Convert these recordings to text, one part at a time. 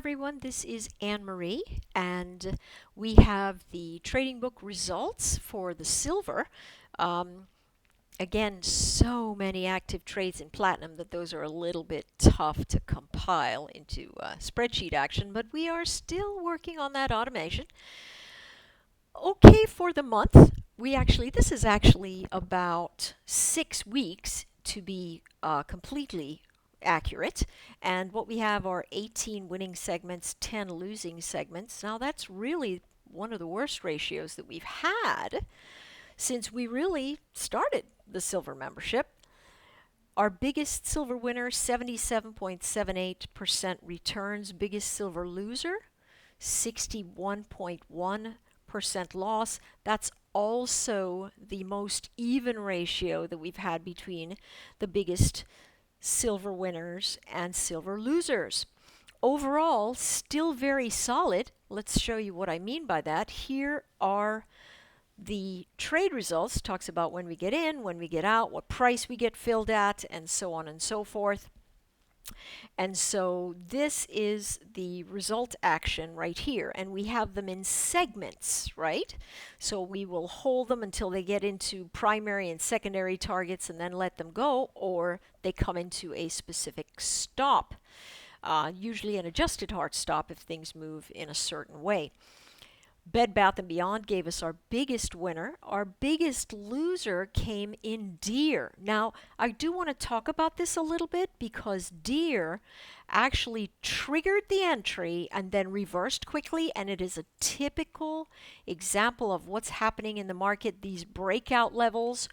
everyone, this is Anne-Marie, and we have the trading book results for the silver. Um, Again, so many active trades in platinum that those are a little bit tough to compile into spreadsheet action, but we are still working on that automation. Okay, for the month, this is actually about 6 weeks to be completely accurate. And what we have are 18 winning segments, 10 losing segments. Now that's really one of the worst ratios that we've had since we really started the silver membership. Our biggest silver winner, 77.78% returns. Biggest silver loser, 61.1% loss. That's also the most even ratio that we've had between the biggest silver winners and silver losers. Overall, still very solid. Let's show you what I mean by that. Here are the trade results. Talks about when we get in, when we get out, what price we get filled at, and so on and so forth. And so this is the result action right here, and we have them in segments, right? So we will hold them until they get into primary and secondary targets and then let them go, or they come into a specific stop, usually an adjusted hard stop if things move in a certain way. Bed Bath & Beyond gave us our biggest winner. Our biggest loser came in Deer. Now, I do want to talk about this a little bit because Deer actually triggered the entry and then reversed quickly, and it is a typical example of what's happening in the market. These breakout levels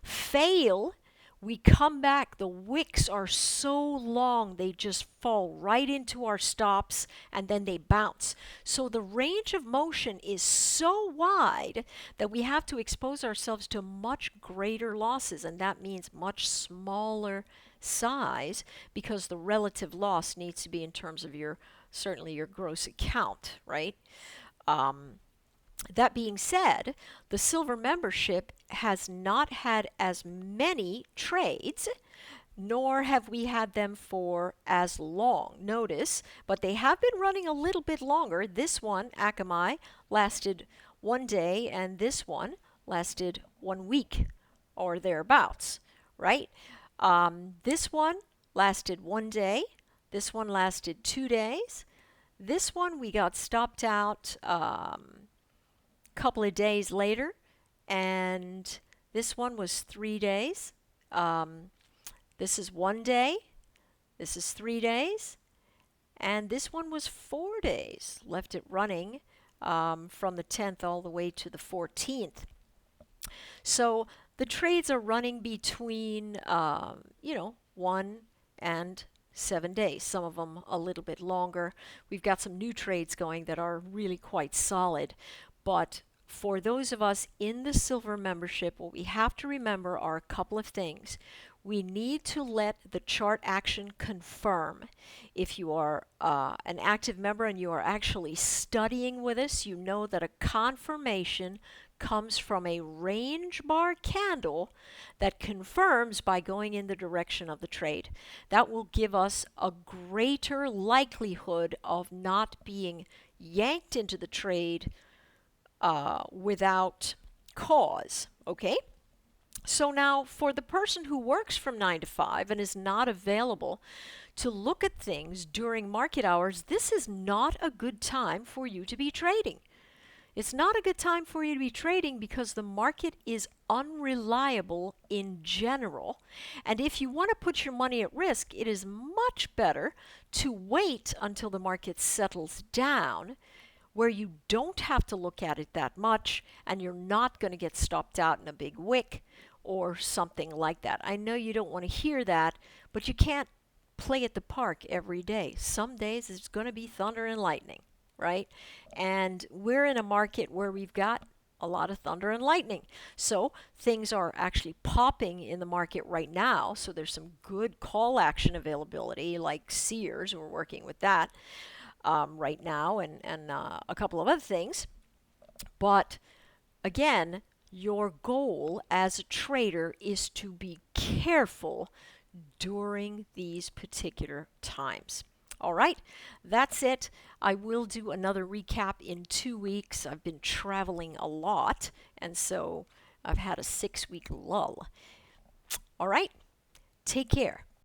fail. We come back, the wicks are so long, they just fall right into our stops and then they bounce. So the range of motion is so wide that we have to expose ourselves to much greater losses, and that means much smaller size because the relative loss needs to be in terms of certainly your gross account, right? That being said, the silver membership has not had as many trades, nor have we had them for as long. Notice, but they have been running a little bit longer. This one, Akamai, lasted 1 day, and this one lasted 1 week or thereabouts, right? This one lasted 1 day. This one lasted 2 days. This one we got stopped out couple of days later, and this one was 3 days. This is 1 day, this is 3 days, and this one was 4 days. Left it running from the 10th all the way to the 14th. So the trades are running between 1 and 7 days, some of them a little bit longer. We've got some new trades going that are really quite solid. But for those of us in the silver membership, what we have to remember are a couple of things. We need to let the chart action confirm. If you are an active member and you are actually studying with us, you know that a confirmation comes from a range bar candle that confirms by going in the direction of the trade. That will give us a greater likelihood of not being yanked into the trade without cause, okay? So now for the person who works from 9 to 5 and is not available to look at things during market hours, this is not a good time for you to be trading. It's not a good time for you to be trading because the market is unreliable in general. And if you want to put your money at risk, it is much better to wait until the market settles down, where you don't have to look at it that much and you're not going to get stopped out in a big wick or something like that. I know you don't want to hear that, but you can't play at the park every day. Some days it's going to be thunder and lightning, right? And we're in a market where we've got a lot of thunder and lightning. So things are actually popping in the market right now. So there's some good call action availability, like Sears. We're working with that right now, and a couple of other things. But again, your goal as a trader is to be careful during these particular times. All right, that's it. I will do another recap in 2 weeks. I've been traveling a lot, and so I've had a 6-week lull. All right, take care.